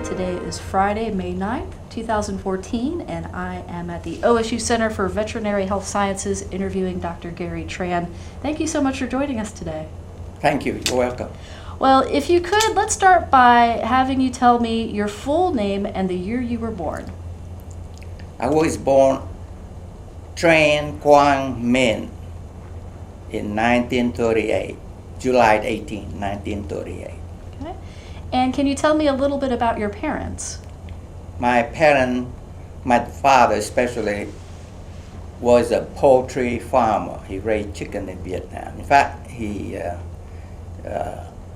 Today is Friday, May 9th, 2014, and I am at the OSU Center for Veterinary Health Sciences interviewing Dr. Gary Tran. Thank you so much for joining us today. Thank you. You're welcome. Well, if you could, let's start by having you tell me your full name and the year you were born. I was born Tran Quang Minh in 1938, July 18, 1938. Okay. And can you tell me a little bit about your parents? My father especially, was a poultry farmer. He raised chicken in Vietnam. In fact, he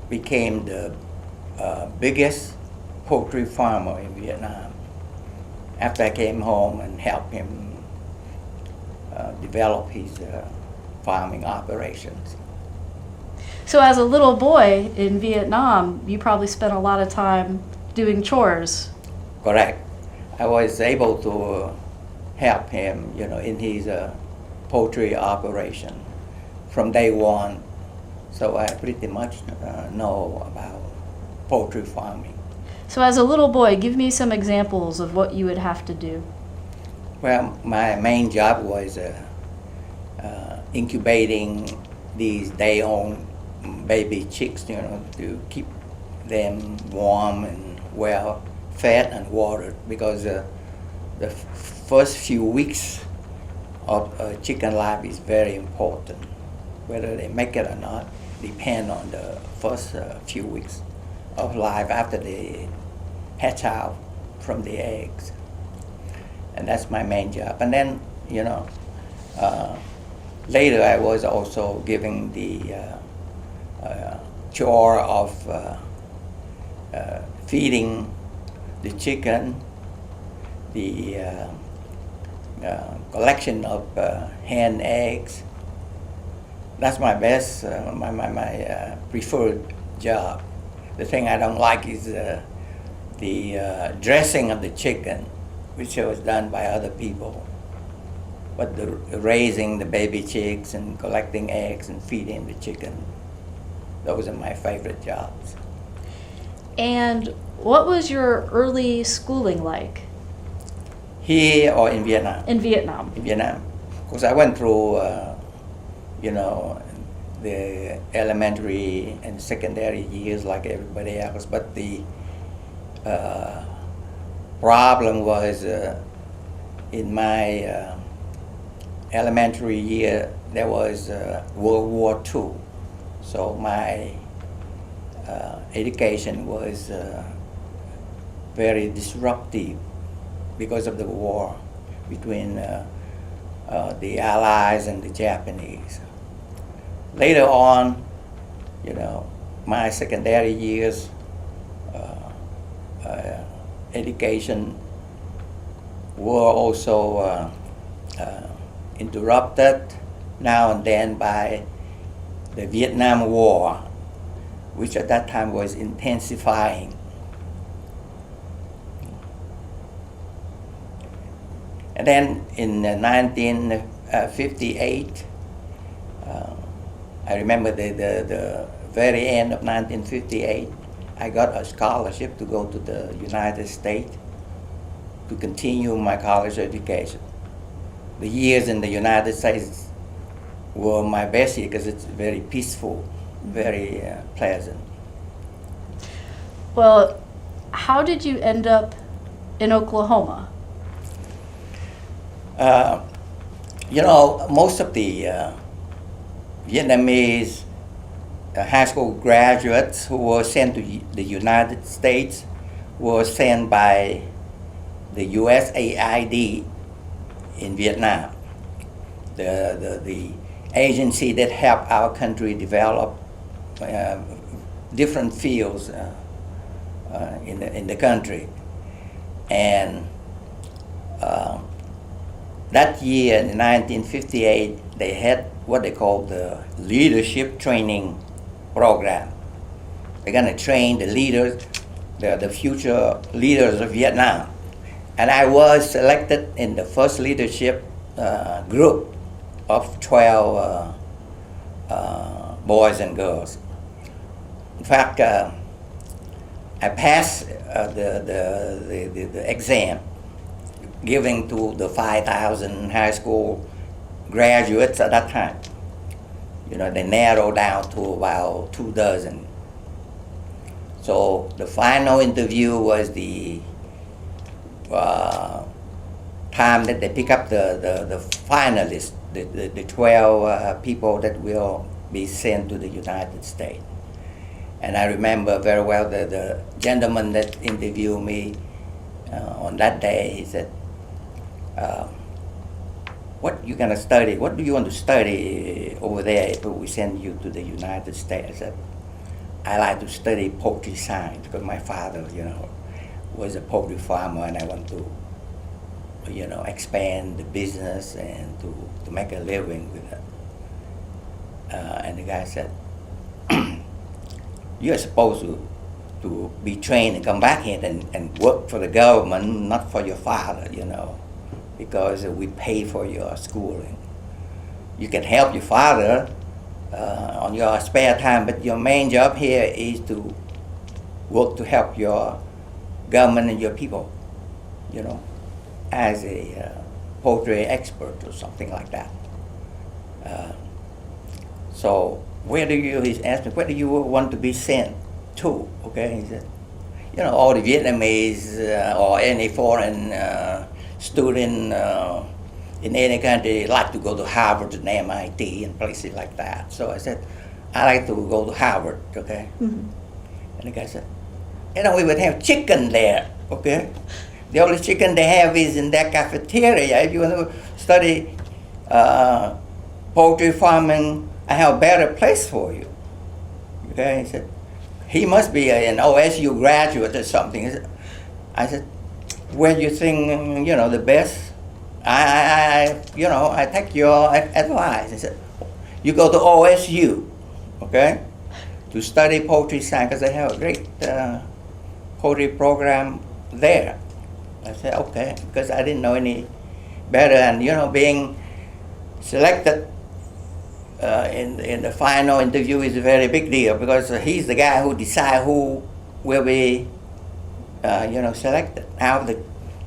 became the biggest poultry farmer in Vietnam after I came home and helped him develop his farming operations. So as a little boy in Vietnam, you probably spent a lot of time doing chores. Correct. I was able to help him, in his poultry operation from day one. So I pretty much know about poultry farming. So as a little boy, give me some examples of what you would have to do. Well, my main job was incubating these day-old baby chicks, to keep them warm and well fed and watered, because the first few weeks of chicken life is very important. Whether they make it or not depend on the first few weeks of life after they hatch out from the eggs. And that's my main job. And then, later I was also given the chore of feeding the chicken, the collection of hen eggs. That's my best, my preferred job. The thing I don't like is the dressing of the chicken, which was done by other people. But the raising the baby chicks and collecting eggs and feeding the chicken, those are my favorite jobs. And what was your early schooling like? Here or in Vietnam? In Vietnam. In Vietnam. Because I went through, the elementary and secondary years like everybody else, but the problem was in my elementary year, there was World War II. So my education was very disruptive because of the war between the Allies and the Japanese. Later on, my secondary years, education were also interrupted now and then by the Vietnam War, which at that time was intensifying. And then in 1958, I remember the very end of 1958, I got a scholarship to go to the United States to continue my college education. The years in the United States were my best year because it's very peaceful, very pleasant. Well, how did you end up in Oklahoma? Most of the Vietnamese high school graduates who were sent to the United States were sent by the USAID in Vietnam, the agency that helped our country develop different fields in the country. And that year, in 1958, they had what they call the leadership training program. They're going to train the leaders, the future leaders of Vietnam. And I was selected in the first leadership group of 12 boys and girls. In fact, I passed the exam, giving to the 5,000 high school graduates at that time. You know, they narrowed down to about 2 dozen. So the final interview was the time that they pick up the finalists, the 12 people that will be sent to the United States. And I remember very well the gentleman that interviewed me on that day, he said, what you gonna study? What do you want to study over there if we send you to the United States? I said, I like to study poultry science because my father, you know, was a poultry farmer, and I want to, you know, expand the business and to make a living with it. And the guy said, you're supposed to be trained and come back here and work for the government, not for your father, you know, because we pay for your schooling. You can help your father on your spare time, but your main job here is to work to help your government and your people, you know, as a poultry expert or something like that. So he asked me, where do you want to be sent to? Okay, he said, you know, all the Vietnamese or any foreign student in any country like to go to Harvard and MIT and places like that. So I said, I like to go to Harvard, okay? Mm-hmm. And the guy said, you know, we would have chicken there, okay? The only chicken they have is in that cafeteria. If you want to study poultry farming, I have a better place for you. Okay, he said, he must be an OSU graduate or something. I said, where do you think, you know, the best? I take your advice. He said, you go to OSU, okay, to study poultry science, because they have a great poultry program there. I said, okay, because I didn't know any better, and, you know, being selected in the final interview is a very big deal, because he's the guy who decides who will be, selected. Out of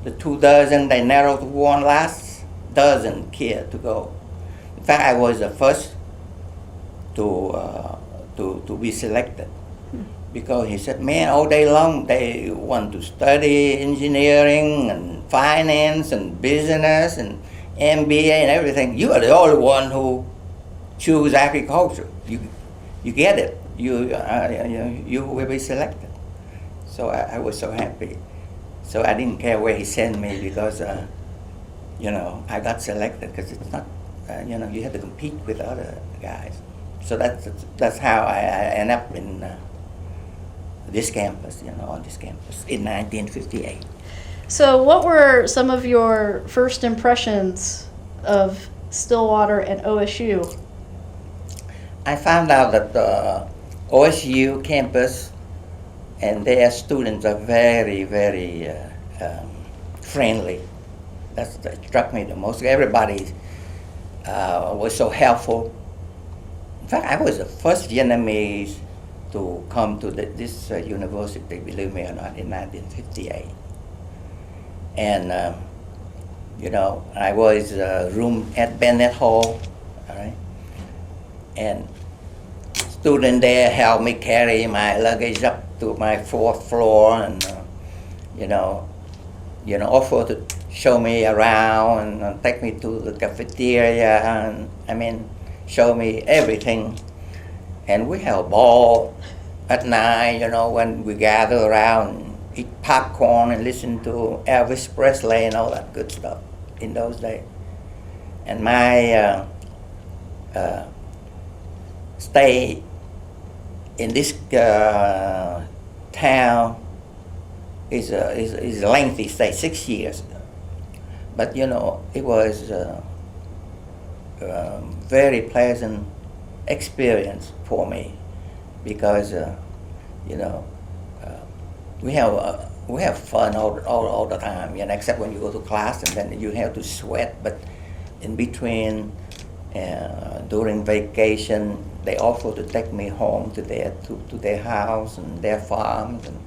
the 2 dozen, they narrowed to one last dozen kid to go. In fact, I was the first to be selected, because he said, man, all day long they want to study engineering and finance and business and MBA and everything. You are the only one who choose agriculture. You get it. You will be selected. So I was so happy. So I didn't care where he sent me, because I got selected, because it's not you have to compete with other guys. So that's how I end up in this campus, on this campus in 1958. So what were some of your first impressions of Stillwater and OSU? I found out that the OSU campus and their students are very, very friendly. That struck me the most. Everybody was so helpful. In fact, I was the first Vietnamese to come to this university, believe me or not, in 1958. And, I was room at Bennett Hall, all right? And student there helped me carry my luggage up to my 4th floor, and, offer to show me around and take me to the cafeteria, and, show me everything. And we have a ball at night, when we gather around and eat popcorn and listen to Elvis Presley and all that good stuff in those days. And my stay in this town is a lengthy stay, 6 years. But it was very pleasant experience for me, because we have fun all the time, except when you go to class, and then you have to sweat. But in between, during vacation, they offer to take me home to their house and their farms, and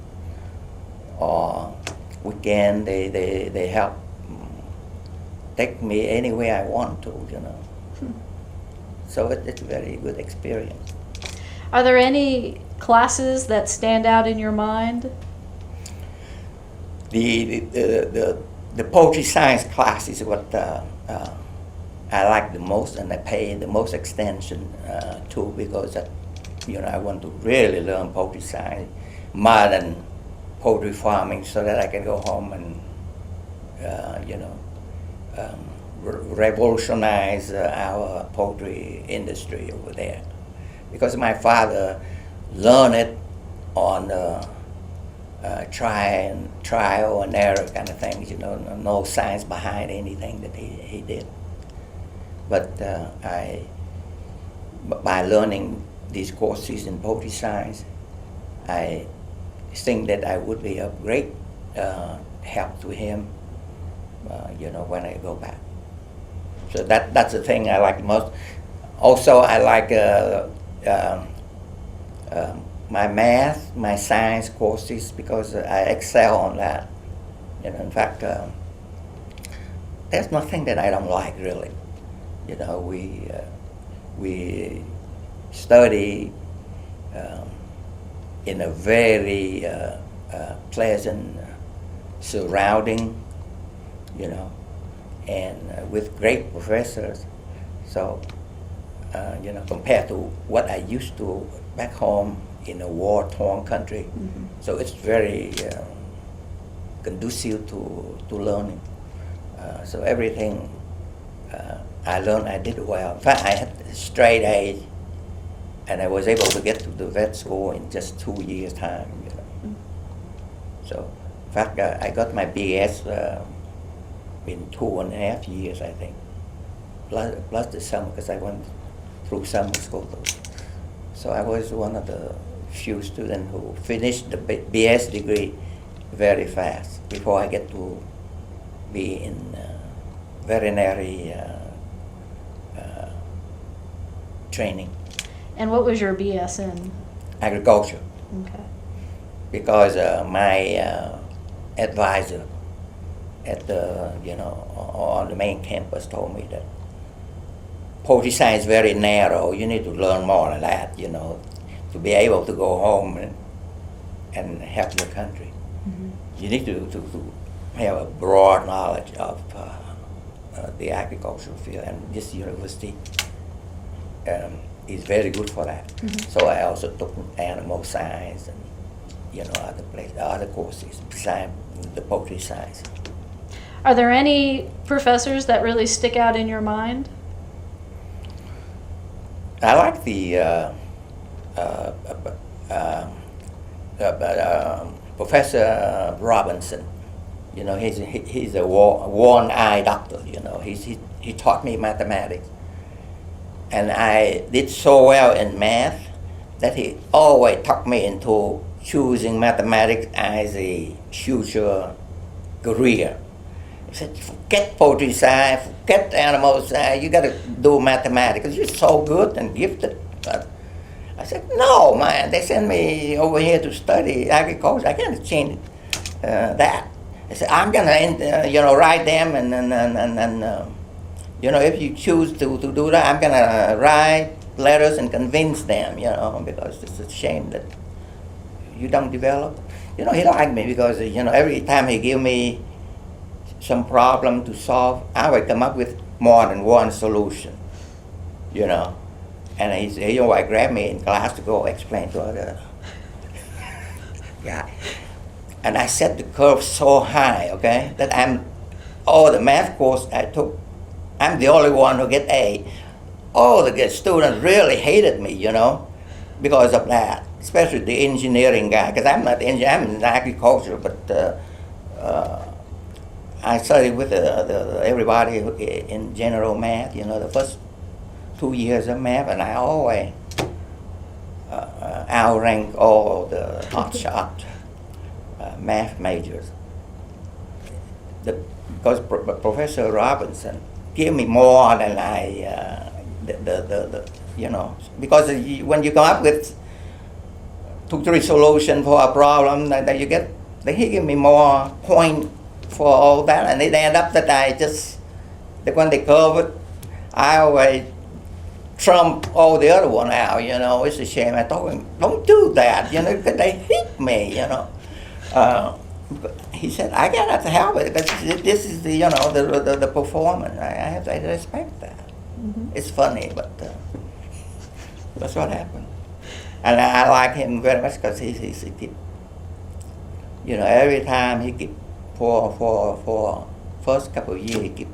or weekend they help take me anywhere I want to, you know. So it's a very good experience. Are there any classes that stand out in your mind? The poultry science class is what I like the most, and I pay the most attention to, because I want to really learn poultry science more than poultry farming, so that I can go home and revolutionize our poultry industry over there. Because my father learned it on trial and error kind of things, no science behind anything that he did. But by learning these courses in poultry science, I think that I would be of great help to him, when I go back. So that's the thing I like most. Also, I like my math, my science courses, because I excel on that. In fact, there's nothing that I don't like, really. We study in a very pleasant surrounding, and with great professors. So, compared to what I used to back home in a war-torn country, so it's very conducive to learning. So everything I learned, I did well. In fact, I had straight A's, and I was able to get to the vet school in just 2 years' time. So, in fact, I got my BS in 2.5 years, I think, plus the summer, because I went through summer school. So I was one of the few students who finished the BS degree very fast before I get to be in veterinary training. And what was your BS in? Agriculture. Okay. Because my advisor at the on the main campus told me that poultry science is very narrow. You need to learn more than that, to be able to go home and help your country. You need to have a broad knowledge of the agricultural field, and this university is very good for that. So I also took animal science and other courses besides the poultry science. Are there any professors that really stick out in your mind? I like the Professor Robinson. He's a one-eye doctor. He taught me mathematics, and I did so well in math that he always talked me into choosing mathematics as a future career. He said, forget poultry science, forget animal science, you got to do mathematics, because you're so good and gifted. But I said, no, man, they sent me over here to study agriculture. I can't change that. I said, I'm going to, write them, and if you choose to do that, I'm going to write letters and convince them, because it's a shame that you don't develop. He liked me because, every time he give me some problem to solve, I would come up with more than one solution, And he always grabbed me in class to go explain to other guy. And I set the curve so high, okay, that the math course I took, I'm the only one who get A. All the students really hated me, because of that, especially the engineering guy, because I'm not engineer, I'm in agriculture, but I studied with everybody in general math, the first 2 years of math, and I always outranked all the hotshot math majors. Because Professor Robinson gave me more than because when you come up with 2-3 solutions for a problem, that you get he give me more point for all that, and it ended up that when they covered, I always trump all the other one out, it's a shame. I told him, don't do that, because they hit me, he said, I got to help it, because this is the performance. I have to respect that. Mm-hmm. It's funny, but that's what happened. And I like him very much because he keep, every time he keep, for first couple of years, he keep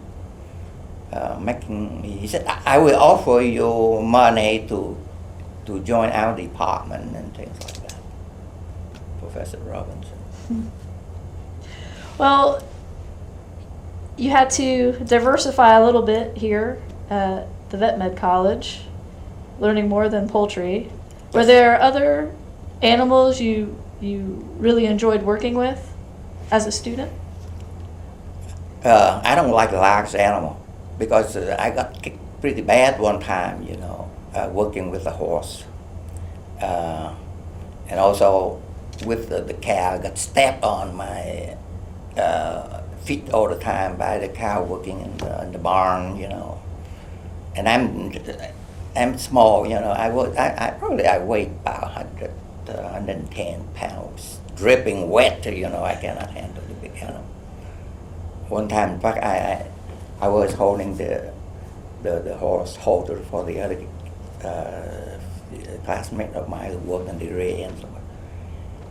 he said, I will offer you money to join our department and things like that. Professor Robinson. Mm-hmm. Well, you had to diversify a little bit here at the Vet Med College, learning more than poultry. Were there other animals you really enjoyed working with as a student? I don't like large animal because I got kicked pretty bad one time, working with a horse. And also with the cow, I got stepped on my feet all the time by the cow working in the barn, And I'm small, I probably weigh about 100, 110 pounds, dripping wet, I cannot handle the big animal. One time, in fact, I was holding the horse halter for the other classmate of mine who worked in the range,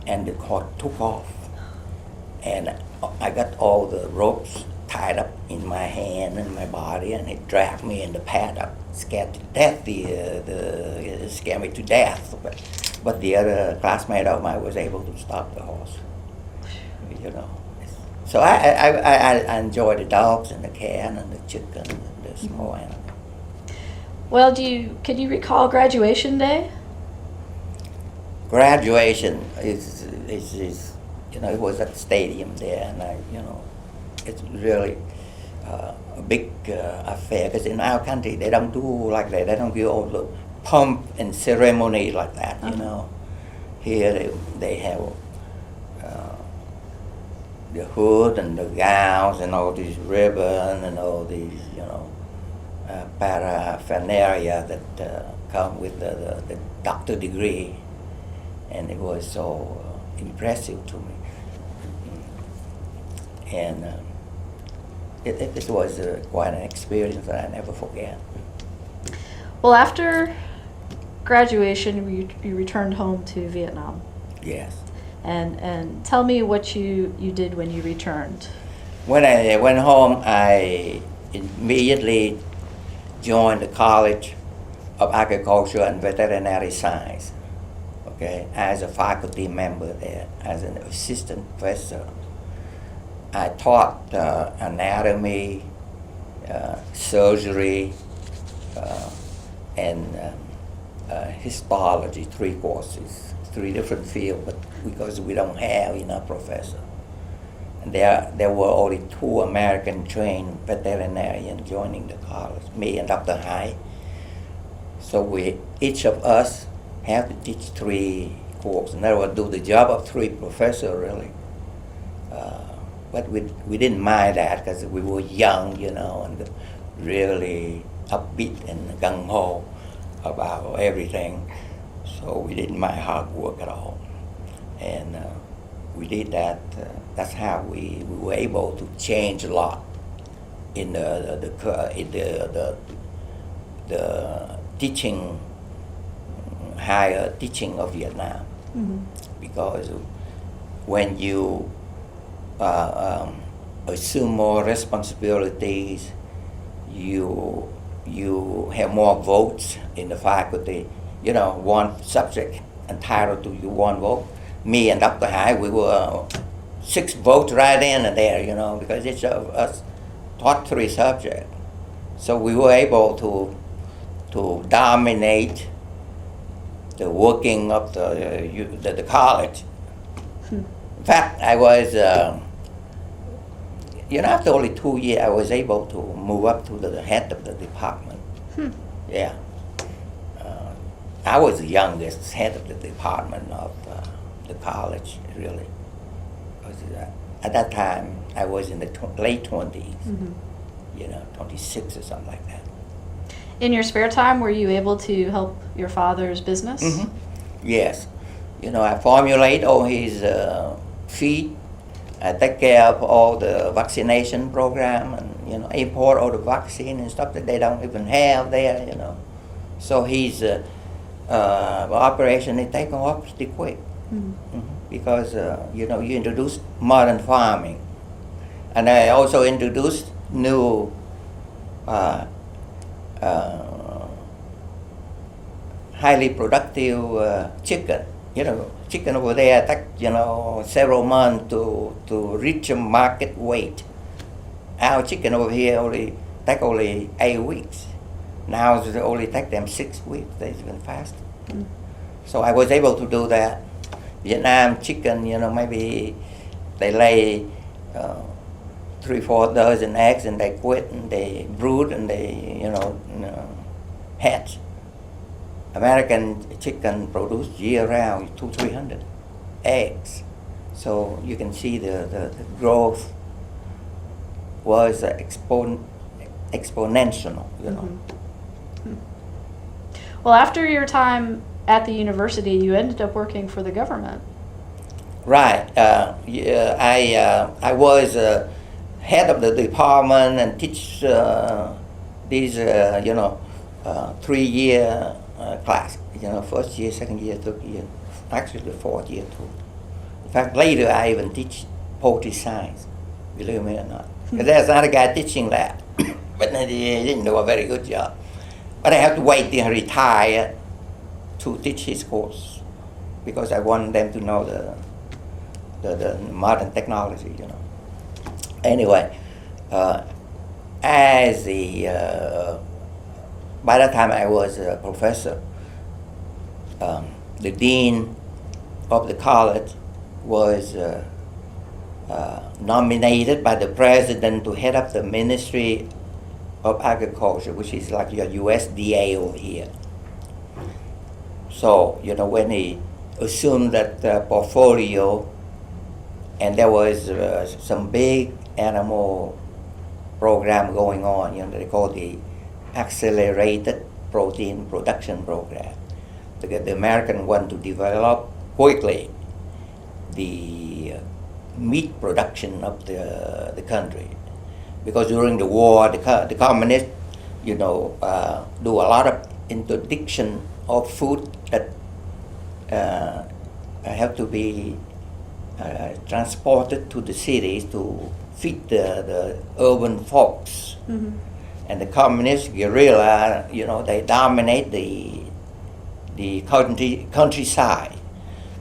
and the cord took off. And I got all the ropes tied up in my hand and my body, and it dragged me in the paddock, scared to death. It scared me to death. But the other classmate of mine was able to stop the horse. So I enjoy the dogs and the cat and the chicken and the small animals. Well, can you recall graduation day? Graduation is it was at the stadium there, and it's really a big affair, because in our country they don't do like that. They don't do all the pomp and ceremony like that, Here they have the hood and the gowns and all these ribbons and all these, paraphernalia that come with the doctor degree, and it was so impressive to me. And it was quite an experience that I never forget. Well, after graduation, you returned home to Vietnam. Yes. And tell me what you did when you returned. When I went home, I immediately joined the College of Agriculture and Veterinary Science, as a faculty member there, as an assistant professor. I taught anatomy, surgery, and histology, 3 courses, 3 different fields, but because we don't have enough professors. And there were only 2 American trained veterinarians joining the college, me and Dr. Hai. So each of us have to teach 3 courses. In other words, do the job of 3 professors, really. But we didn't mind that because we were young, and really upbeat and gung-ho about everything. So we didn't mind hard work at all. And we did that. That's how we were able to change a lot in the teaching, higher teaching of Vietnam. Mm-hmm. Because when you assume more responsibilities, you have more votes in the faculty. One subject entitled to you 1 vote. Me and Dr. Hai, we were 6 votes right in and there, because each of us taught 3 subjects. So we were able to dominate the working of the college. In fact, I was, after only 2 years, I was able to move up to the head of the department. Yeah. I was the youngest head of the department of the college, really. because at that time I was in the late 20s, Mhm. 26 or something like that. In your spare time, were you able to help your father's business? Hmm. Yes. I formulate all his feed. I take care of all the vaccination program and, import all the vaccine and stuff that they don't even have there. So his operation, it take off pretty quick. Mhm. Because, you introduce modern farming. And I also introduced new highly productive chicken. Chicken over there take several months to reach a market weight. Our chicken over here only 8 weeks. Now it only take them 6 weeks. They're even faster. Mm. So I was able to do that. Vietnam chicken, maybe they lay 3-4 dozen eggs and they quit and they brood and they hatch. American chicken produce year-round 200-300 eggs. So you can see the growth was exponential. Mhm. Well, after your time at the university, you ended up working for the government. Right. I was head of the department and teach these 3-year class. First year, second year, third year, actually the fourth year too. In fact, later I even teach poultry science, believe me or not. Because there's another guy teaching that, but he didn't do a very good job. But I have to wait till I retire to teach his course because I want them to know the modern technology. Anyway, as by the time I was a professor, the dean of the college was nominated by the president to head up the Ministry of Agriculture, which is like your USDA over here. So, when he assumed that portfolio, and there was some big animal program going on, they call the Accelerated Protein Production Program. The American want to develop quickly the meat production of the country. Because during the war, the communists, do a lot of interdiction of food that have to be transported to the cities to feed the urban folks. Mm-hmm. And the communist guerrilla, they dominate the countryside.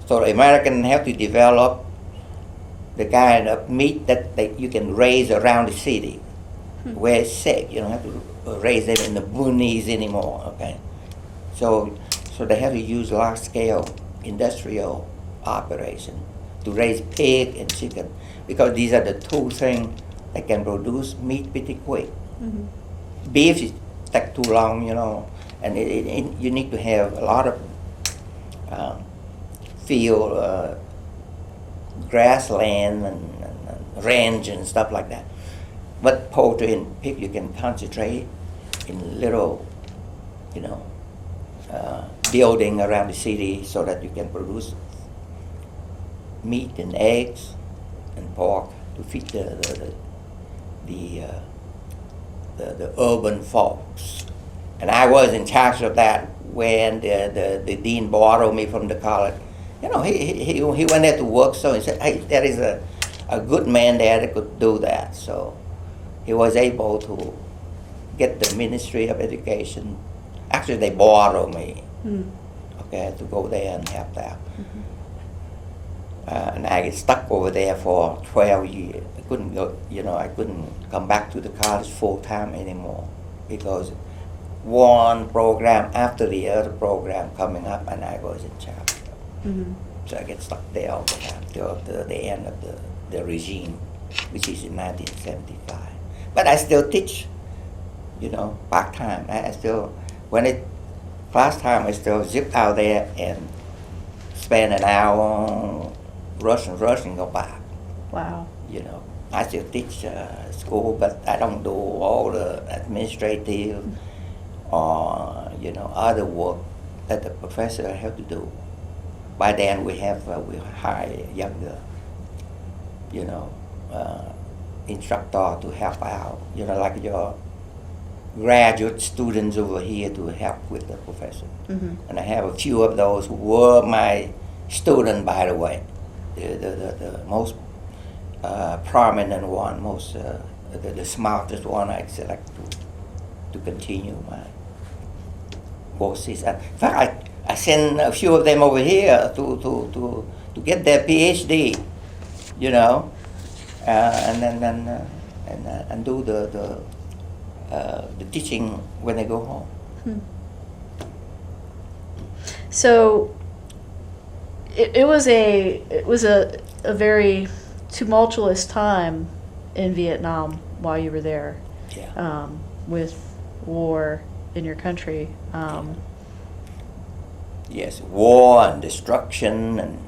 So the Americans have to develop the kind of meat that you can raise around the city, where it's safe. You don't have to raise them in the boonies anymore. Okay, so they have to use large-scale industrial operation to raise pig and chicken because these are the two things that can produce meat pretty quick. Mm-hmm. Beef is take too long, and you need to have a lot of field, grassland and range and stuff like that. But poultry and pig, you can concentrate in little, building around the city so that you can produce meat and eggs and pork to feed the urban folks. And I was in charge of that when the dean borrowed me from the college. He went there to work, so he said, hey, there is a good man there that could do that. So he was able to get the Ministry of Education. Actually, they borrowed me, okay, to go there and help out. Mm-hmm. And I get stuck over there for 12 years. I couldn't go, I couldn't come back to the college full time anymore because one program after the other program coming up, and I was in charge. Mm-hmm. So I get stuck there all the time till the end of the regime, which is in 1975. But I still teach, part time. I still, when it class time, I still zip out there and spend an hour, rush and go back. Wow. You know, I still teach school, but I don't do all the administrative or other work that the professor have to do. By then we hire younger, instructor to help out. Like your graduate students over here to help with the professor. Mm-hmm. And I have a few of those who were my student, by the way. The most prominent one, the smartest one I select to continue my courses. And in fact, I send a few of them over here to get their PhD, and do the teaching when they go home. So it was a very tumultuous time in Vietnam while you were there. Yeah. With war in your country. Yes, war and destruction and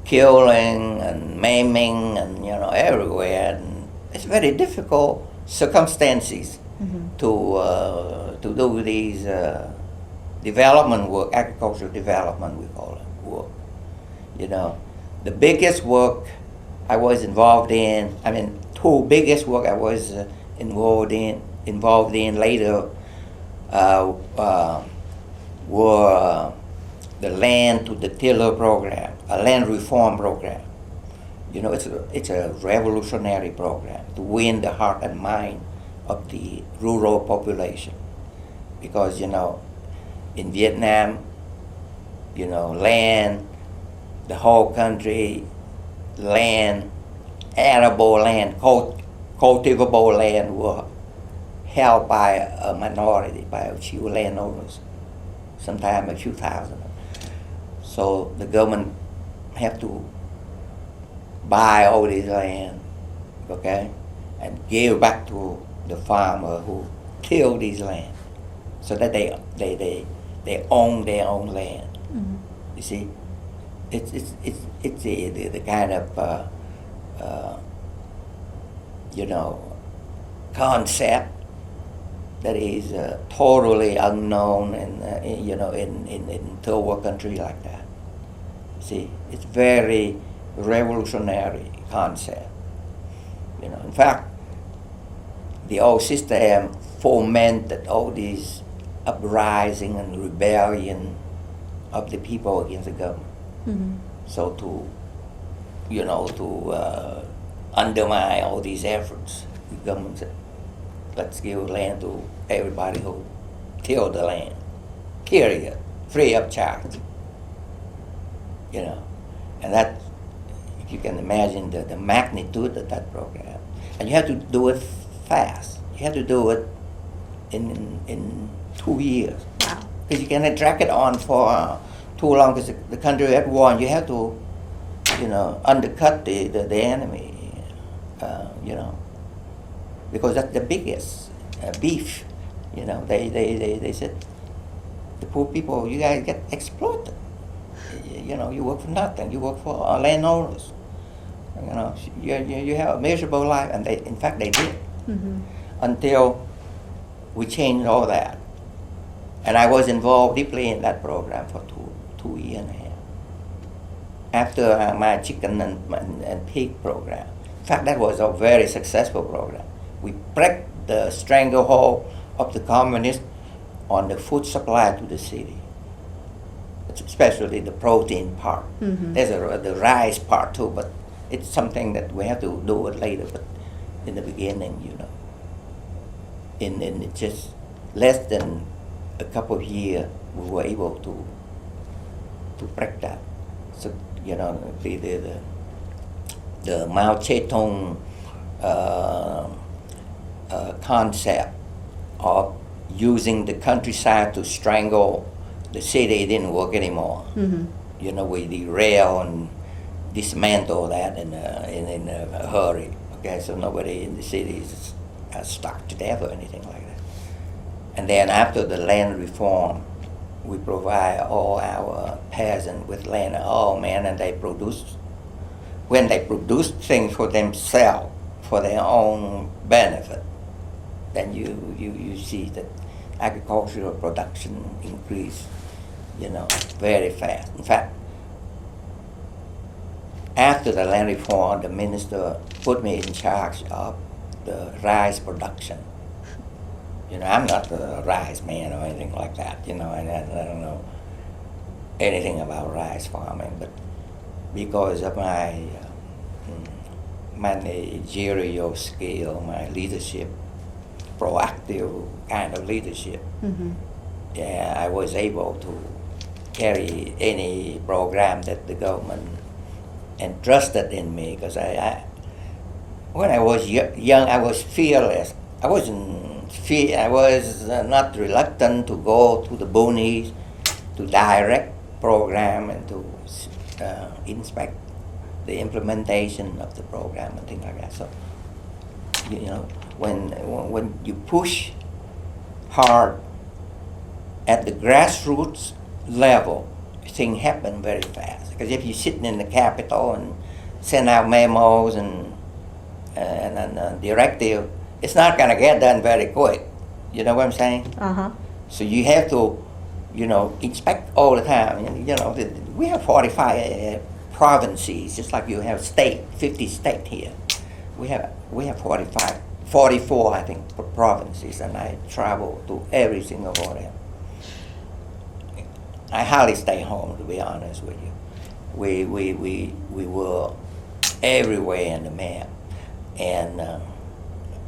killing and maiming and everywhere, and it's very difficult circumstances to do these development work, agricultural development we call it work. The biggest work I was involved in, two biggest work I was involved in later were the land to the tiller program, a land reform program. It's a revolutionary program to win the heart and mind of the rural population. Because, in Vietnam, land, the whole country, land, arable land, cultivable land were held by a minority, by a few landowners, sometimes a few thousand. So the government have to buy all this land, okay, and give back to the farmer who tilled this land, so that they own their own land. Mm-hmm. You see, it's the kind of concept that is totally unknown in third world country like that. See, it's very revolutionary concept. In fact, the old system fomented all these uprising and rebellion of the people against the government. Mm-hmm. So to undermine all these efforts, the government said, let's give land to everybody who tilled the land, period, free of charge. And that, if you can imagine the magnitude of that program. And you have to do it fast. You have to do it in 2 years. Wow. Because you cannot drag it on for too long, because the country at war, and you have to, undercut the enemy, because that's the biggest beef. They said, the poor people, you guys get exploited. You work for nothing. You work for landowners. You have a miserable life, and in fact they did. Mm-hmm. Until we changed all that. And I was involved deeply in that program for two years and a half. After my chicken and pig program. In fact, that was a very successful program. We break the stranglehold of the communists on the food supply to the city, especially the protein part. Mm-hmm. There's the rice part too, but it's something that we have to do it later. But in the beginning, in just less than a couple of years, we were able to break that. So the Mao Zedong concept of using the countryside to strangle the city didn't work anymore. Mm-hmm. We derail and dismantle that in a hurry. Okay, so nobody in the city is stuck to death or anything like that. And then after the land reform, we provide all our peasants with land, and they produce when they produce things for themselves, for their own benefit, then you see that agricultural production increase, very fast. In fact, after the land reform, the minister put me in charge of the rice production. I'm not a rice man or anything like that, and I don't know anything about rice farming, but because of my managerial skill, my leadership, proactive kind of leadership, yeah, I was able to carry any program that the government entrusted in me, because when I was young, I was fearless. I was not reluctant to go to the boonies, to direct program and to inspect the implementation of the program and things like that. So, when you push hard at the grassroots level, things happen very fast. Because if you're sitting in the Capitol and send out memos and directive, it's not going to get done very quick. You know what I'm saying? So you have to, inspect all the time. We have 45 provinces, just like you have 50 states here. We have 44, I think, provinces, and I travel to every single one of them. I hardly stay home, to be honest with you. We were everywhere in the map, and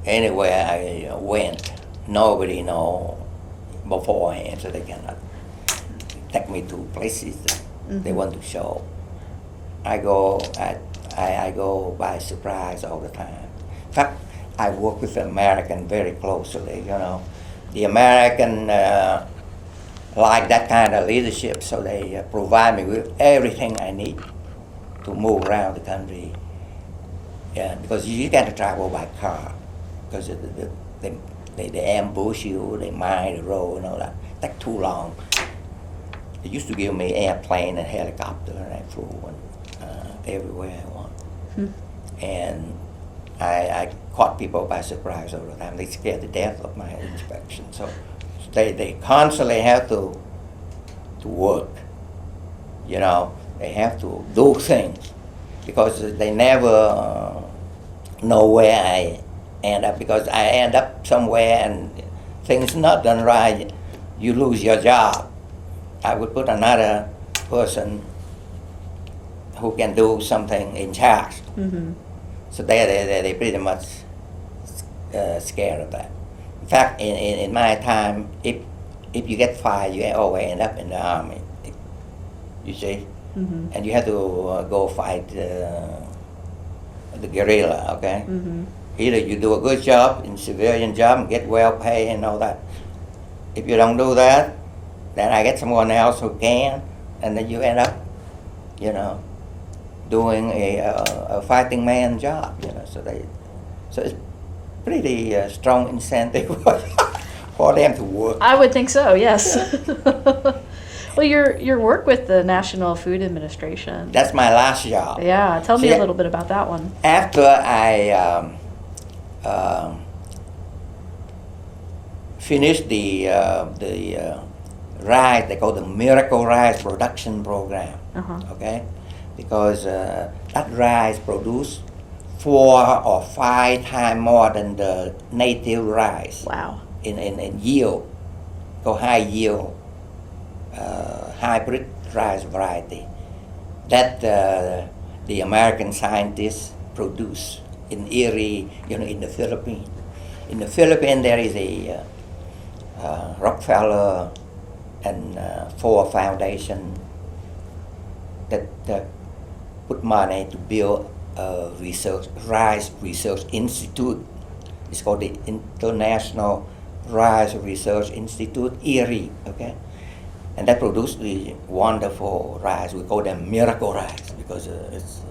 anywhere I went, nobody know beforehand, so they cannot take me to places that they want to show. I go by surprise all the time. In fact, I work with the American very closely. The American like that kind of leadership, so they provide me with everything I need to move around the country. Yeah, because you got to travel by car, because they ambush you, they mine the road and all that. It takes too long. They used to give me airplane and helicopter, and I flew everywhere I want. And I caught people by surprise all the time. They scared to death of my inspection. So they constantly have to work. They have to do things, because they never know where I end up. Because I end up somewhere and things not done right, you lose your job. I would put another person who can do something in charge. So they pretty much scared of that. In fact, in my time, if you get fired, you always end up in the army. You see, and you have to go fight the guerrilla. Okay, either you do a good job in civilian job and get well paid and all that. If you don't do that, then I get someone else who can, and then you end up, doing a fighting man job. So it's pretty strong incentive for them to work. I would think so, yes. Well, your work with the National Food Administration. That's my last job. Yeah, tell me a little bit about that one. After I finished the rice, they call the Miracle Rice Production Program. Okay, because that rice produced 4 or 5 times more than the native rice. Wow. In yield, go high yield, hybrid rice variety that the American scientists produce in Erie, in the Philippines. In the Philippines, there is a Rockefeller and Ford Foundation that put money to build a rice research institute. It's called the International Rice Research Institute, Erie, okay? And that produced the wonderful rice. We call them miracle rice, because it's,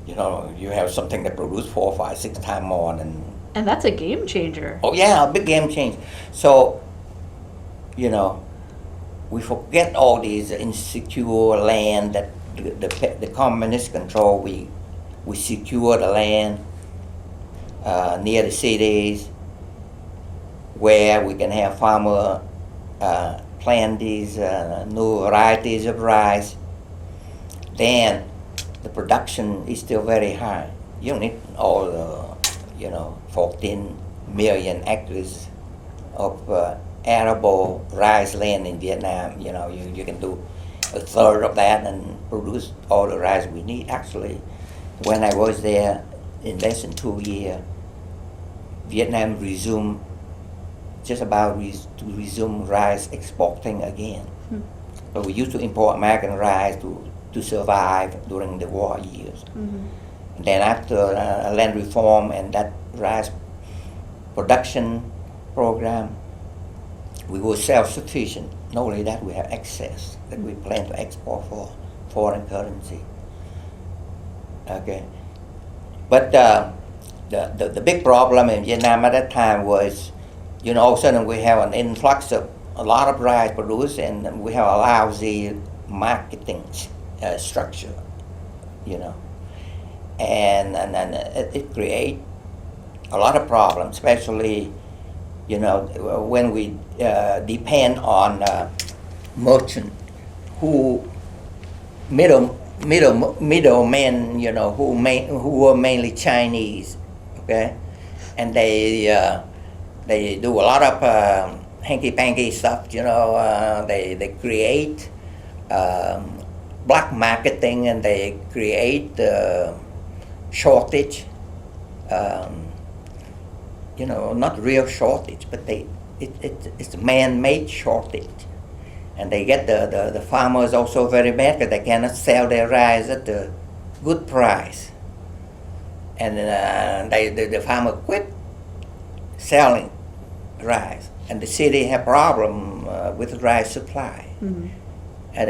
you have something that produces 4, 5, 6 times more than... And that's a game changer. Oh yeah, a big game change. So, we forget all these insecure land that the communists control. We we secure the land near the cities where we can have farmer plant these new varieties of rice. Then the production is still very high. You don't need all the 14 million acres of arable rice land in Vietnam. You can do a third of that and produce all the rice we need. Actually, when I was there in less than 2 years, Vietnam just about to resume rice exporting again. So we used to import American rice to survive during the war years. And then after land reform and that rice production program, we were self-sufficient. Not only that, we have excess that we plan to export for foreign currency. Okay, but the big problem in Vietnam at that time was, all of a sudden we have an influx of a lot of rice produced, and we have a lousy marketing structure, and it creates a lot of problems, especially when we depend on merchant who middlemen, who were mainly Chinese, okay, and they do a lot of hanky-panky stuff, they create black marketing, and they create shortage, not real shortage, but it's a man-made shortage. And they get the farmers also very bad because they cannot sell their rice at a good price. And the farmer quit selling rice. And the city have problem with rice supply. And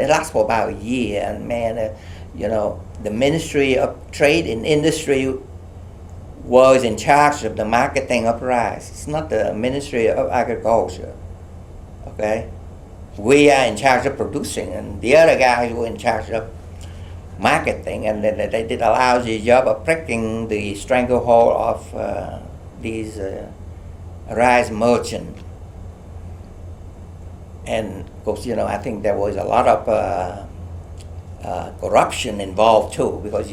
it lasts for about a year. And man, the Ministry of Trade and Industry was in charge of the marketing of rice. It's not the Ministry of Agriculture, okay? We are in charge of producing, and the other guys were in charge of marketing, and they did a lousy job of pricking the stranglehold of these rice merchants. And of course, I think there was a lot of corruption involved too, because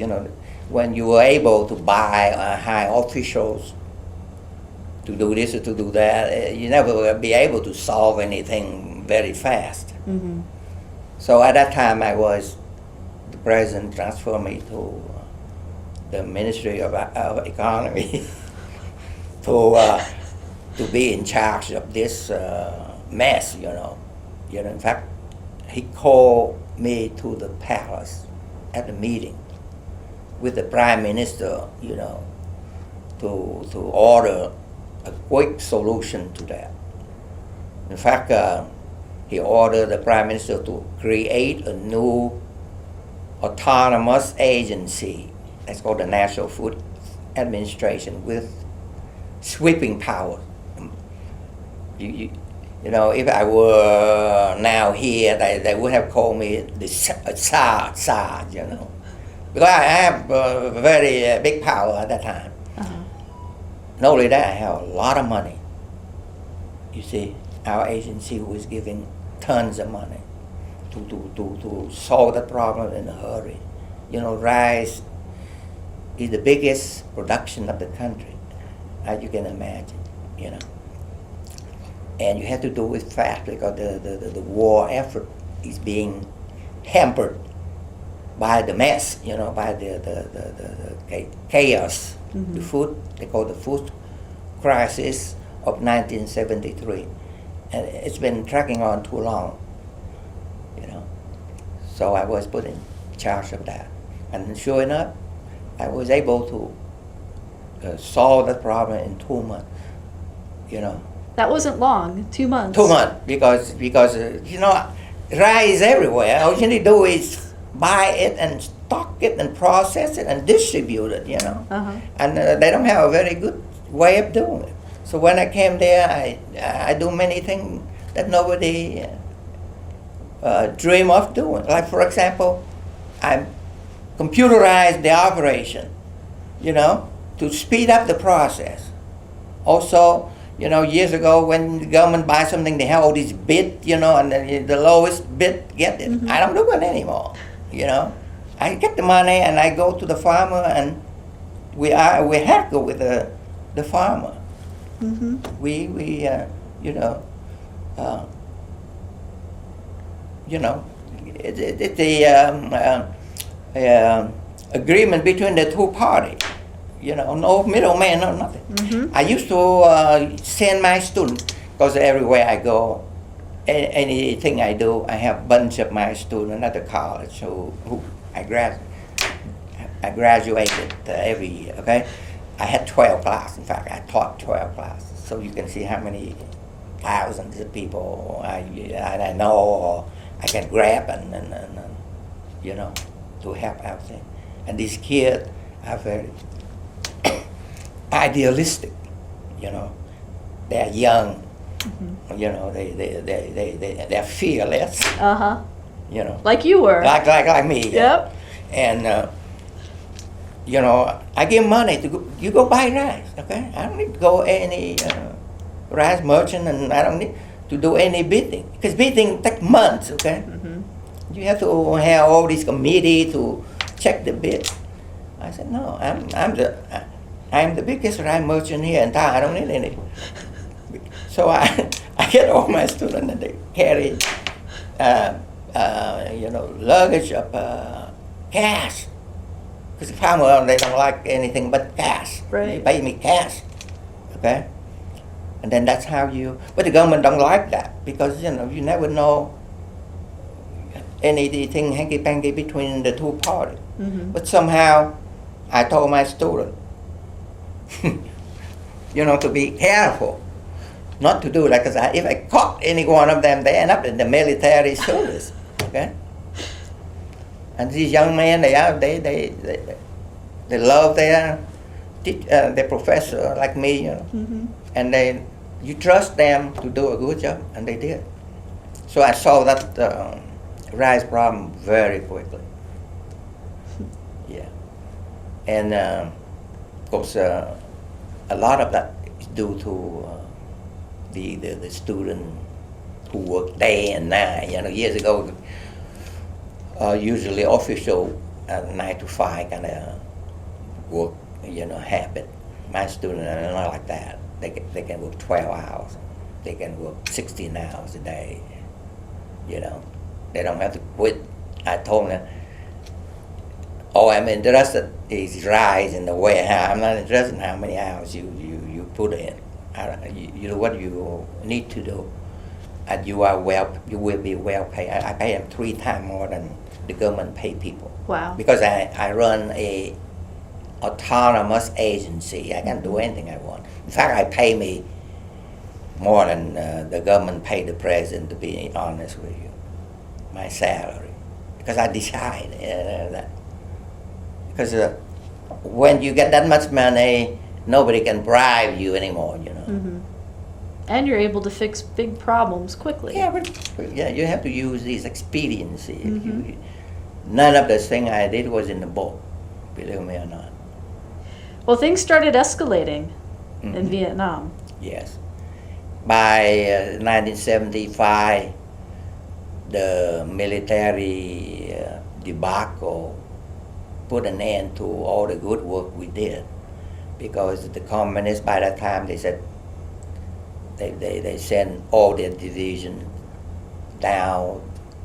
when you were able to buy high officials to do this or to do that, you never will be able to solve anything very fast. So at that time, the president transferred me to the Ministry of Economy to be in charge of this mess. In fact, he called me to the palace at a meeting with the Prime Minister, to order a quick solution to that. In fact, he ordered the Prime Minister to create a new autonomous agency that's called the National Food Administration with sweeping power. If I were now here, they would have called me the Tsar, because I have a very big power at that time. Not only that, I have a lot of money. You see, our agency was giving tons of money to solve the problem in a hurry. Rice is the biggest production of the country, as you can imagine, And you have to do it fast because the war effort is being hampered by the mess, by the chaos, the food, they call the food crisis of 1973. And it's been dragging on too long, So I was put in charge of that. And sure enough, I was able to solve the problem in 2 months, That wasn't long, 2 months. 2 months, because rice everywhere. All you need to do is buy it and stock it and process it and distribute it, And they don't have a very good way of doing it. So when I came there, I do many things that nobody dream of doing. Like, for example, I computerized the operation. to speed up the process. Also, years ago when the government buys something, they have all these bid, and the lowest bid get it. I don't do it anymore. I get the money and I go to the farmer, and we haggle with the farmer. We it's the agreement between the two parties. No middleman, no nothing. I used to send my students, because everywhere I go, anything I do, I have a bunch of my students at the college who I graduated every year, okay? I had 12 classes. In fact, I taught 12 classes. So you can see how many thousands of people I know, or I can grab and to help out there. And these kids are very idealistic, they're young, they're fearless, like you were, like me. Yep. And I give money to go, you go buy rice, okay? I don't need to go any rice merchant, and I don't need to do any bidding, because bidding takes months, okay? You have to have all this committee to check the bid. I said, no, I'm the biggest rice merchant here in town. I don't need any. So I get all my students, and they carry, luggage of cash. Because the farmer, they don't like anything but cash. Right. They pay me cash, okay? And then that's how but the government don't like that, because, you never know anything hanky-panky between the two parties. But somehow, I told my students, to be careful, not to do that, because if I caught any one of them, they end up in the military service, okay? And these young men, they love their professor like me, and you trust them to do a good job, and they did. So I solved that rice problem very quickly. Yeah, and of course, a lot of that is due to the student who work day and night. Years ago, usually official 9 to 5 kind of work, habit. My students are not like that. They can work 12 hours. They can work 16 hours a day. They don't have to quit. I told them, I'm interested is rice in the warehouse. I'm not interested in how many hours you put in. You do what you need to do, and you will be well paid. I pay them 3 times more than the government pay people. Wow. Because I run a autonomous agency. I can do anything I want. In fact, I pay me more than the government pay the president, to be honest with you, my salary. Because I decide that. Because when you get that much money, nobody can bribe you anymore, And you're able to fix big problems quickly. Yeah, you have to use these expediency. None of the thing I did was in the book, believe me or not. Well, things started escalating in Vietnam. Yes. By 1975, the military debacle put an end to all the good work we did, because the communists, by that time, they said they sent all their divisions down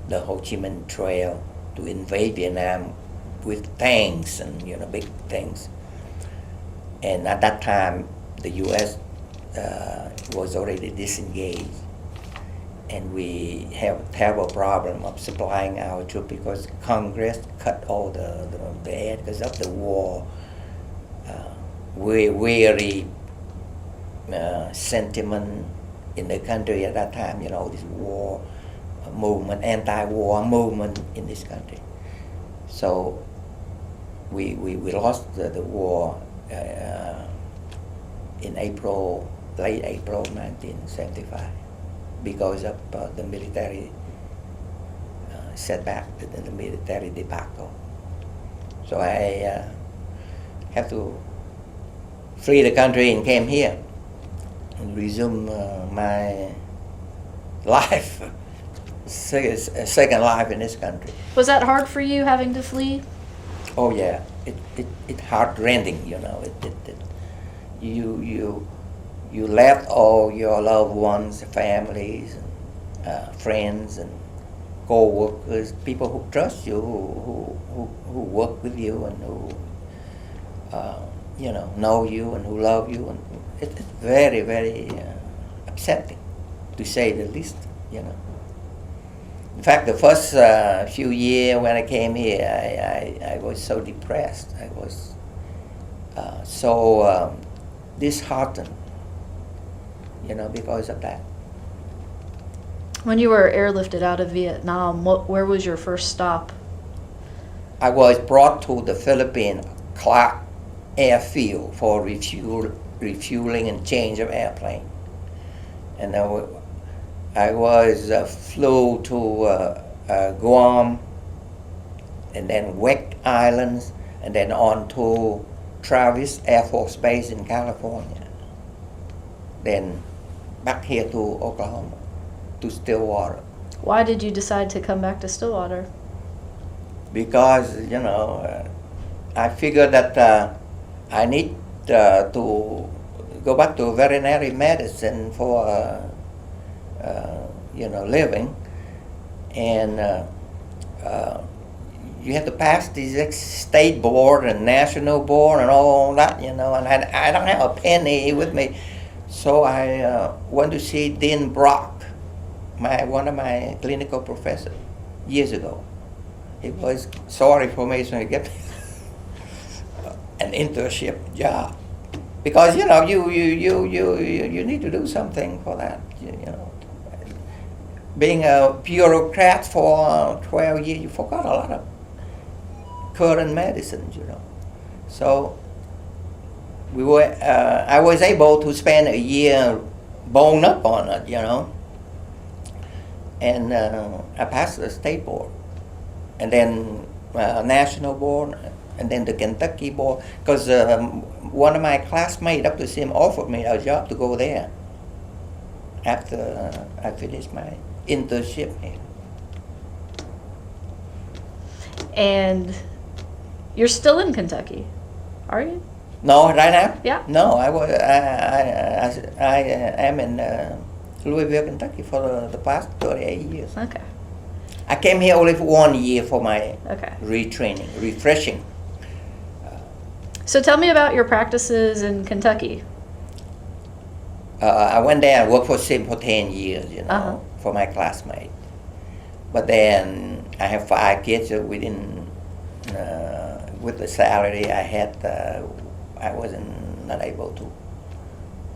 the Ho Chi Minh Trail to invade Vietnam with tanks and big things. And at that time, the U.S. Was already disengaged, and we have a terrible problem of supplying our troops, because Congress cut all the aid because of the war. Weary sentiment in the country at that time, this war movement, anti-war movement in this country. So we lost the war in late April 1975, because of the military setback, the military debacle. So I have to flee the country and came here and resume my life, second life in this country. Was that hard for you having to flee? Oh yeah, it heart-rending, you know. You left all your loved ones, families, friends, and co-workers, people who trust you, who work with you, and who know you and who love you, and it's very, very upsetting, to say the least, you know. In fact, the first few years when I came here, I was so depressed. I was so disheartened, you know, because of that. When you were airlifted out of Vietnam, where was your first stop? I was brought to the Philippine Clark airfield for refueling and change of airplane. And I was flew to Guam, and then Wake Islands, and then on to Travis Air Force Base in California. Then back here to Oklahoma, to Stillwater. Why did you decide to come back to Stillwater? Because, you know, I figured that I need to go back to veterinary medicine for living, and you have to pass these state board and national board and all that, you know, and I don't have a penny with me, so I went to see Dean Brock, one of my clinical professors, years ago. He was sorry for me, so he gave me an internship job, because you know you need to do something for that, you know. Being a bureaucrat for 12 years, you forgot a lot of current medicines, you know. So I was able to spend a year bone up on it, you know. And I passed the state board, and then national board, and then the Kentucky board, because one of my classmates up to him offered me a job to go there after I finished my internship here. And you're still in Kentucky, are you? No, right now? Yeah. No, I am in Louisville, Kentucky for the past 38 years. Okay. I came here only for 1 year for my Okay. retraining, refreshing. So tell me about your practices in Kentucky. I went there and worked for him for 10 years, you know, for my classmate. But then I have 5 kids within, with the salary I had, I wasn't not able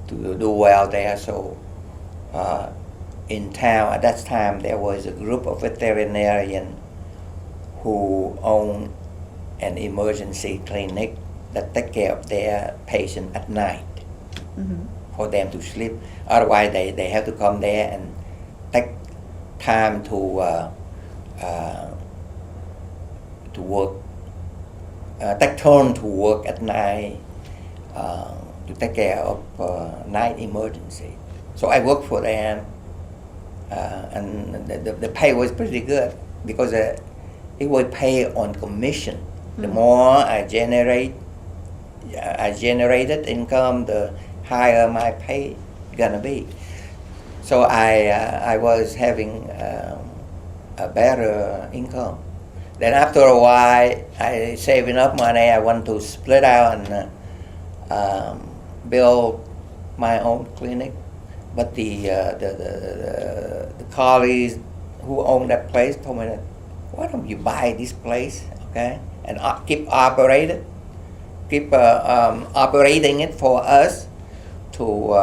to do well there. So in town at that time there was a group of veterinarians who owned an emergency clinic that take care of their patient at night. Mm-hmm. For them to sleep. Otherwise, they have to come there and take time to work, take turn to work at night to take care of night emergency. So I worked for them, and the pay was pretty good, because it was pay on commission. Mm-hmm. The more I generated income, the higher my pay gonna be. So I was having a better income. Then after a while, I saved enough money. I want to split out and build my own clinic. But the colleagues who own that place told me that, why don't you buy this place, okay, and keep operating it for us to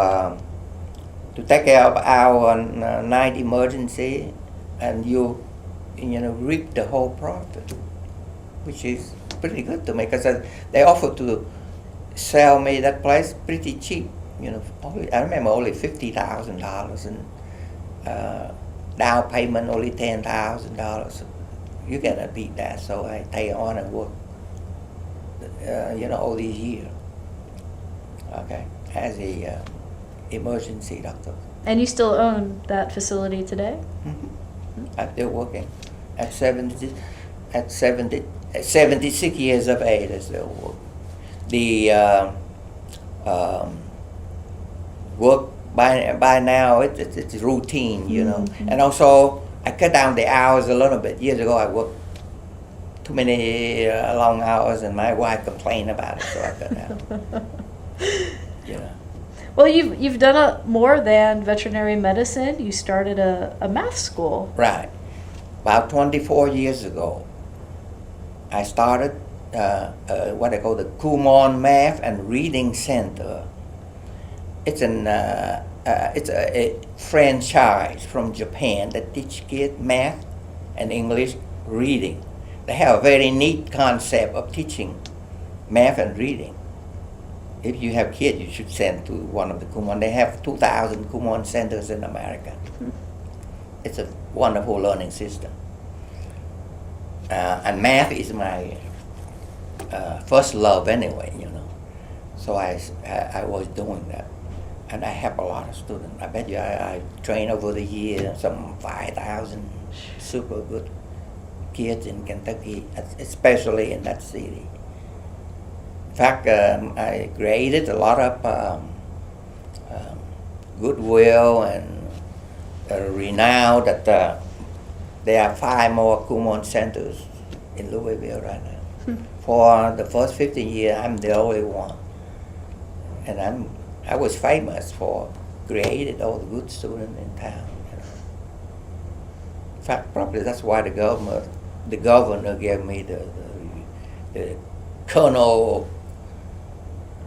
take care of our night emergency, and you reap the whole profit, which is pretty good to me, because they offered to sell me that place pretty cheap. You know, I remember only $50,000 and down payment only $10,000. You cannot beat that. So I stay on and work, all these years. okay, as a emergency doctor. And you still own that facility today? I'm still working at 76 years of age. I still work. The work by now it's routine, you know, and also I cut down the hours a little bit. Years ago I worked too many long hours, and my wife complained about it, so I cut down. You know. Well, you've done more than veterinary medicine. You started a math school. Right. About 24 years ago, I started what I call the Kumon Math and Reading Center. It's a franchise from Japan that teach kids math and English reading. They have a very neat concept of teaching math and reading. If you have kids, you should send to one of the Kumon. They have 2,000 Kumon centers in America. It's a wonderful learning system. And math is my first love anyway, you know. So I was doing that. And I help a lot of students. I bet you I train over the year some 5,000 super good kids in Kentucky, especially in that city. In fact, I created a lot of goodwill and renown that there are 5 more Kumon centers in Louisville right now. For the first 15 years, I'm the only one. And I was famous for creating all the good students in town. You know. In fact, probably that's why the governor gave me the Colonel,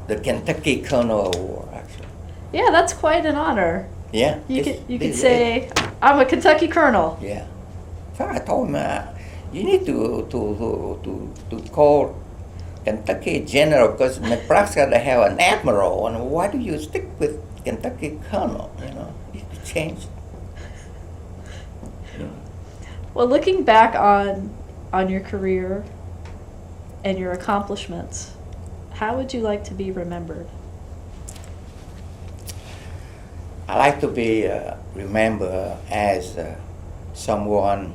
the Kentucky Colonel Award, actually. Yeah, that's quite an honor. Yeah. You could say, I'm a Kentucky Colonel. Yeah. In fact, I told him, you need to call Kentucky General, because Nebraska they have an admiral, and why do you stick with Kentucky Colonel? You know, it changed. Yeah. Well, looking back on your career and your accomplishments, how would you like to be remembered? I like to be remembered as someone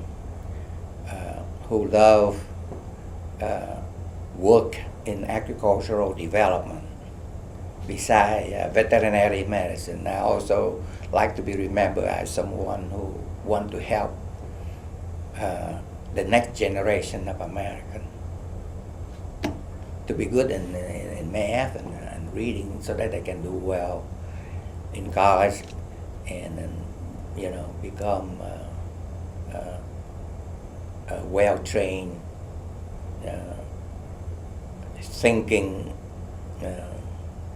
who loved work in agricultural development. Besides veterinary medicine, I also like to be remembered as someone who want to help the next generation of Americans to be good in math and reading, so that they can do well in college and you know, become well-trained, thinking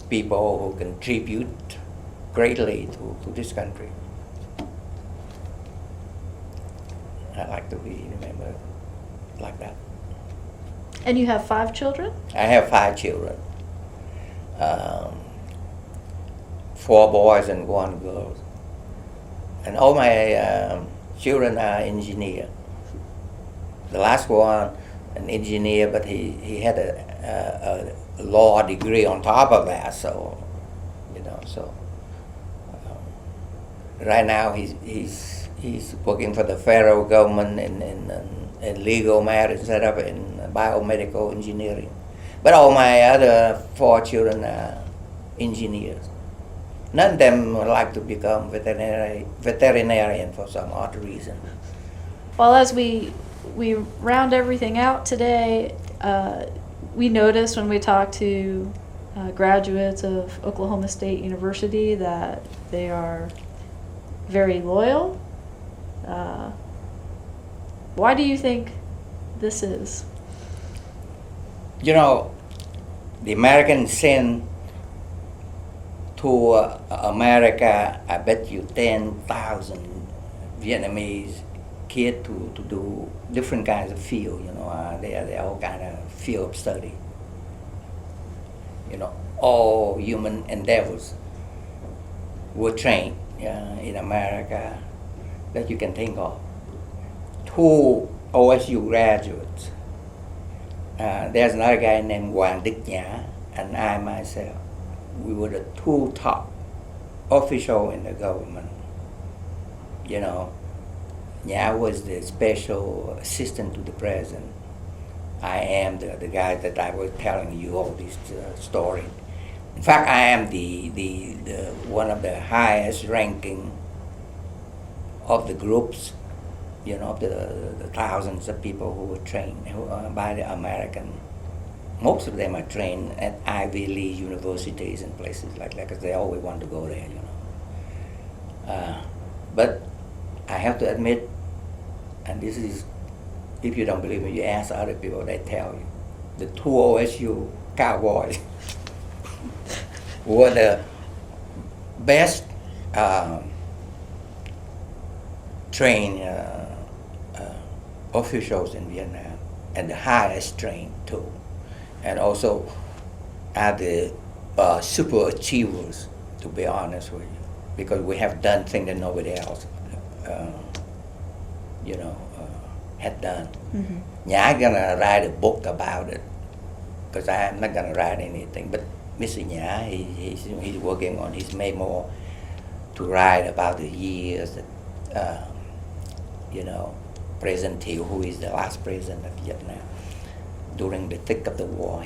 people who contribute greatly to this country. I like to be remembered like that. And you have 5 children? I have 5 children, 4 boys and 1 girl. And all my children are engineers. The last one, an engineer, but he had a law degree on top of that. So, you know, so right now he's working for the federal government in legal matters, set up in biomedical engineering. But all my other 4 children are engineers. None of them would like to become veterinarian for some odd reason. Well, as we round everything out today, we noticed when we talked to graduates of Oklahoma State University that they are very loyal. Why do you think this is? You know, the Americans send to America, I bet you 10,000 Vietnamese kids to do different kinds of field. You know, they are all kind of field of study. You know, all human endeavors were trained in America that you can think of. 2 OSU graduates. There's another guy named Hoàng Đức Nhã, and I myself. we were the two top officials in the government. You know, I was the special assistant to the president. I am the guy that I was telling you all this story. In fact, I am the one of the highest ranking of the groups, you know, the thousands of people who were trained by the American. Most of them are trained at Ivy League universities and places like that because they always want to go there, you know. But I have to admit, and this is, if you don't believe me, you ask other people, they tell you, the two OSU Cowboys were the best trained officials in Vietnam, and the highest trained too, and also are the super achievers, to be honest with you, because we have done things that nobody else, you know, had done. Mm-hmm. Yeah, I'm gonna write a book about it, because I'm not gonna write anything. But Mr. Nha, he's working on his memo to write about the years that, you know, President Thieu, who is the last president of Vietnam, during the thick of the war,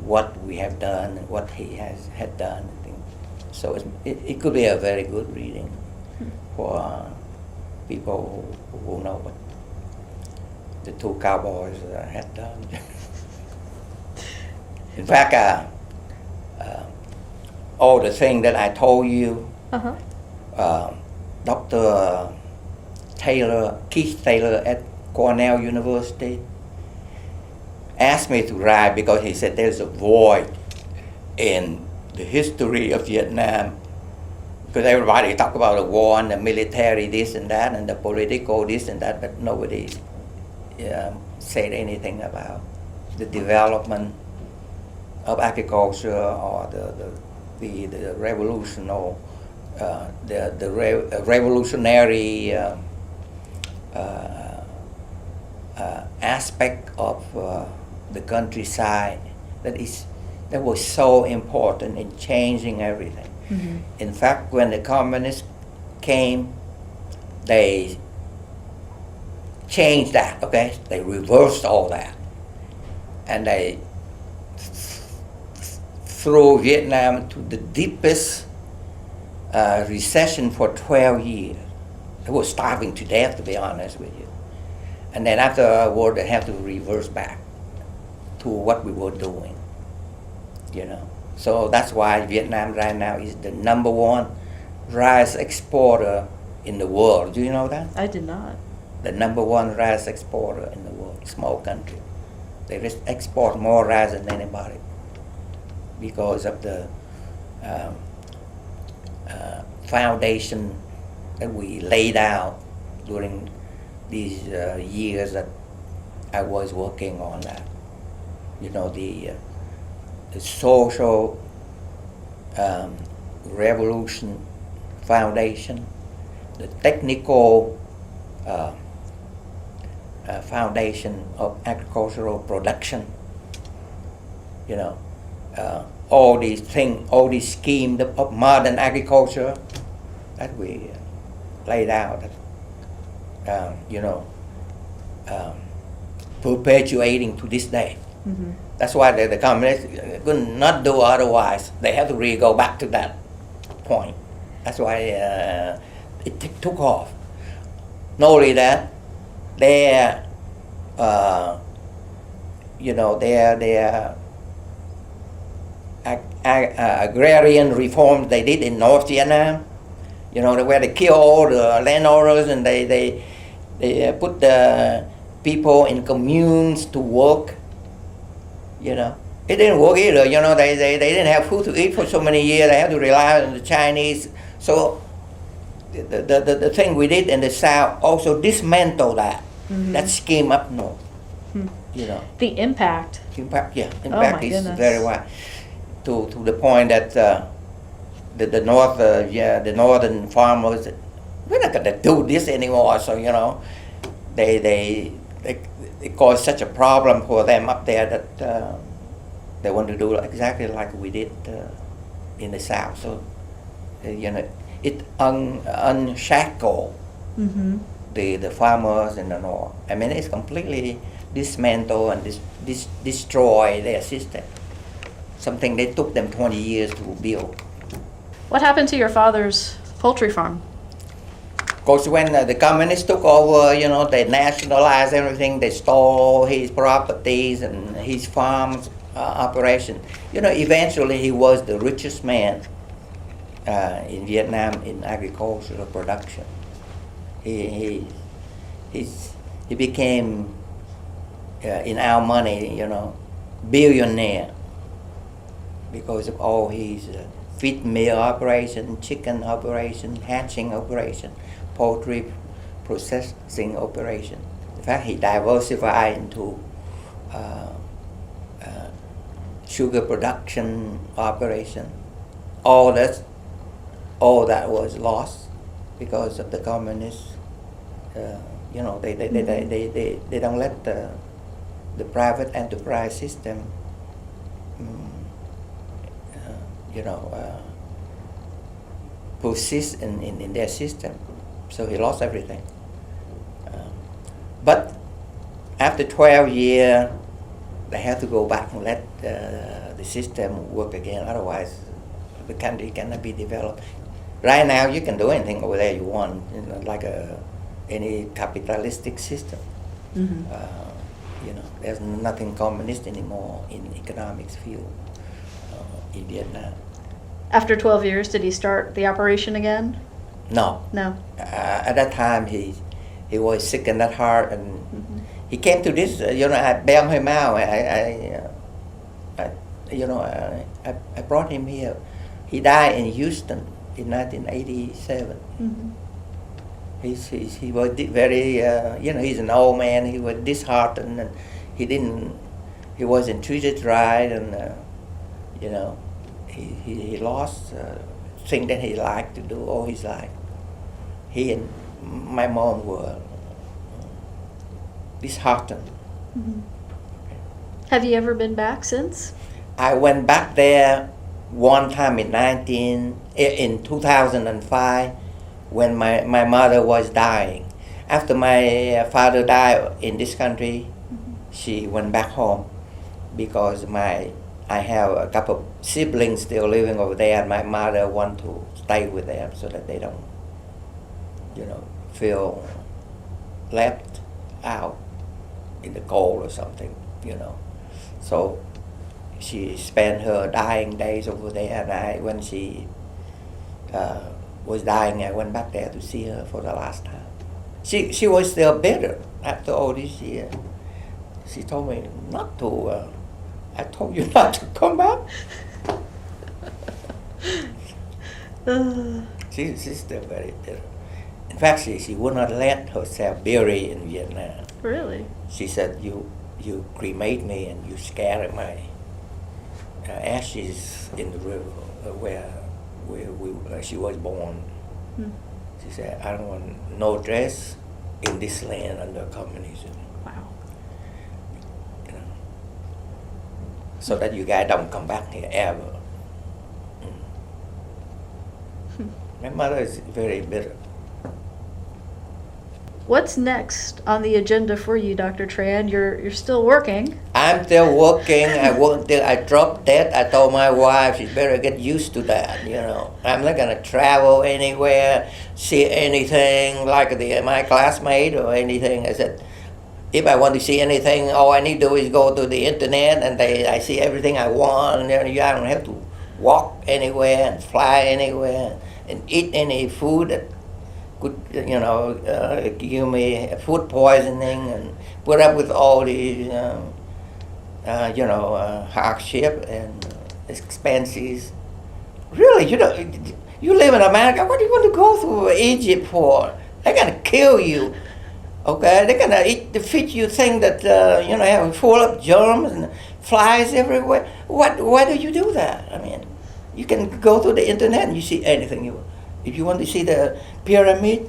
what we have done and what he had done. I think. So it could be a very good reading for people who know what the two cowboys had done. In fact, all the things that I told you, Dr. Keith Taylor at Cornell University asked me to write because he said there's a void in the history of Vietnam, because everybody talk about the war and the military this and that and the political this and that, but nobody said anything about the development of agriculture or the revolution or the revolutionary aspect of the countryside that was so important in changing everything. Mm-hmm. In fact, when the communists came, they changed that, okay? They reversed all that. And they threw Vietnam to the deepest recession for 12 years. They were starving to death, to be honest with you. And then afterward, they had to reverse back to what we were doing, you know. So that's why Vietnam right now is the #1 rice exporter in the world. Do you know that? I did not. The #1 rice exporter in the world, small country. They export more rice than anybody because of the foundation that we laid out during these years that I was working on that. You know, the social revolution foundation, the technical foundation of agricultural production, you know, all these things, all these schemes of modern agriculture that we laid out, you know, perpetuating to this day. Mm-hmm. That's why the communists could not do otherwise. They have to really go back to that point. That's why it took off. Not only that, their, you know, their agrarian reforms they did in North Vietnam, you know, where they kill all the landowners and they put the people in communes to work. You know, it didn't work either. You know, they didn't have food to eat for so many years. They had to rely on the Chinese. So the thing we did in the South also dismantled that, mm-hmm. that scheme up north. Hmm. You know, The impact. impact is goodness. very wide. To the point that the north, the northern farmers, we're not gonna do this anymore. So you know, it caused such a problem for them up there that they want to do exactly like we did in the South. So, it unshackled the farmers in the North. I mean, it's completely dismantle and destroy their system. Something that took them 20 years to build. What happened to your father's poultry farm? Because when the communists took over, they nationalized everything. They stole his properties and his farm's operation. Eventually he was the richest man in Vietnam in agricultural production. He became, in our money, billionaire because of all his feed mill operation, chicken operation, hatching operation, poultry processing operation. In fact, he diversified into sugar production operation. All that was lost because of the communists. They don't let the private enterprise system persist in their system. So he lost everything. But after 12 years, they have to go back and let the system work again. Otherwise, the country cannot be developed. Right now, you can do anything over there you want, like any capitalistic system. There's nothing communist anymore in economics field in Vietnam. After 12 years, did he start the operation again? No. No. At that time, he was sick and at heart, and he came to this. I bailed him out. I brought him here. He died in Houston in 1987. He was very, he's an old man. He was disheartened, and he wasn't treated right, and he lost thing that he liked to do all his life. He and my mom were disheartened. Have you ever been back since? I went back there one time in 2005 when my mother was dying. After my father died in this country, she went back home because I have a couple of siblings still living over there, and my mother want to stay with them so that they don't, feel left out in the cold or something, So she spent her dying days over there, and when she was dying, I went back there to see her for the last time. She was still bitter after all these years. She told me not to. I told you not to come back. She's still very bitter. In fact, she would not let herself bury in Vietnam. Really? She said, you cremate me and you scatter my ashes in the river where she was born. She said, I don't want no dress in this land under communism. Wow. So that you guys don't come back here ever. My mother is very bitter. What's next on the agenda for you, Dr. Tran? You're still working. I'm still working. I work till I drop dead. I told my wife she's better get used to that. I'm not gonna travel anywhere, see anything like my classmate or anything. I said, if I want to see anything, all I need to do is go to the internet, and I see everything I want. And I don't have to walk anywhere and fly anywhere and eat any food that could, give me food poisoning and put up with all these, hardship and expenses. Really, you live in America. What do you want to go through Egypt for? They're gonna kill you. Okay, they're gonna feed you things that have full of germs and flies everywhere. Why do you do that? I mean, you can go to the internet and you see anything you want. If you want to see the pyramid,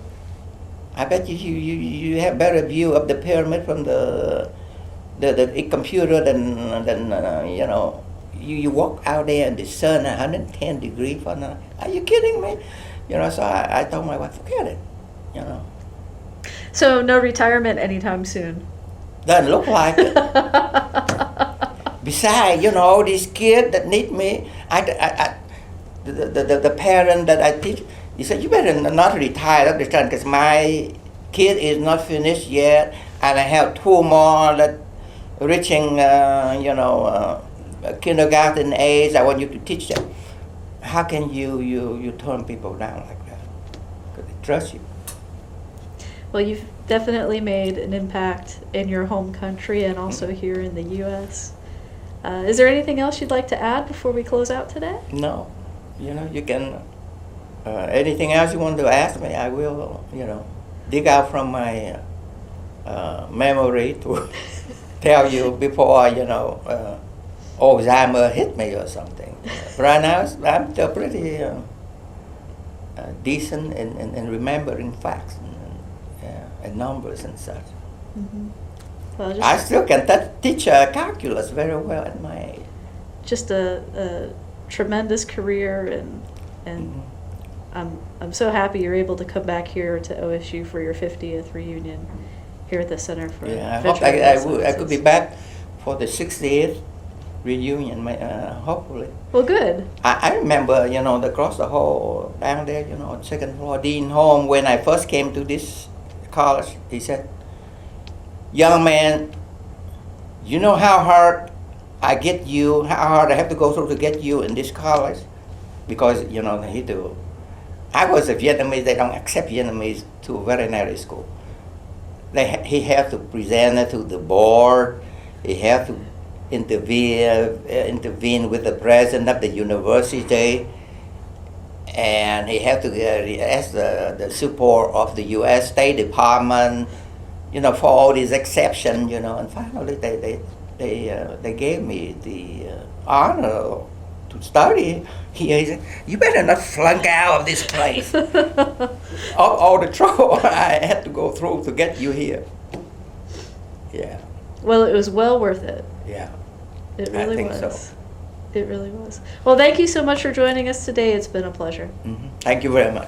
I bet you have better view of the pyramid from the computer than you walk out there in the sun, 110 degrees Fahrenheit. Are you kidding me? You know, so I told my wife, forget it. You know, So no retirement anytime soon. doesn't look like it. Besides, you know, these kids that need me, the parent that I teach, he said, you better not retire at this time because my kid is not finished yet, and I have 2 more that reaching, kindergarten age. I want you to teach them. How can you turn people down like that? Because they trust you. Well, you've definitely made an impact in your home country and also here in the U.S. Is there anything else you'd like to add before we close out today? No, you know, you can, anything else you want to ask me, I will, dig out from my memory to tell you before, Alzheimer hit me or something. Right now, I'm still pretty decent in remembering facts and numbers and such. Mm-hmm. Well, I still can teach calculus very well at my age. Just a tremendous career, and I'm so happy you're able to come back here to OSU for your 50th reunion here at the Center for I hope Veterinary I could be back for the 60th reunion, hopefully. Well, good. I remember, across the hall down there, second floor, Dean Home, when I first came to this college, he said, young man, you know how hard I have to go through to get you in this college? Because, I was a Vietnamese, they don't accept Vietnamese to veterinary school. He had to present it to the board, he had to intervene with the president of the university, and he had to ask the support of the U.S. State Department, for all these exceptions, and finally they gave me the honor to study here. He said, you better not flunk out of this place. all the trouble I had to go through to get you here. Yeah. Well, it was well worth it. Yeah. It really think was. so. It really was. Well, thank you so much for joining us today. It's been a pleasure. Thank you very much.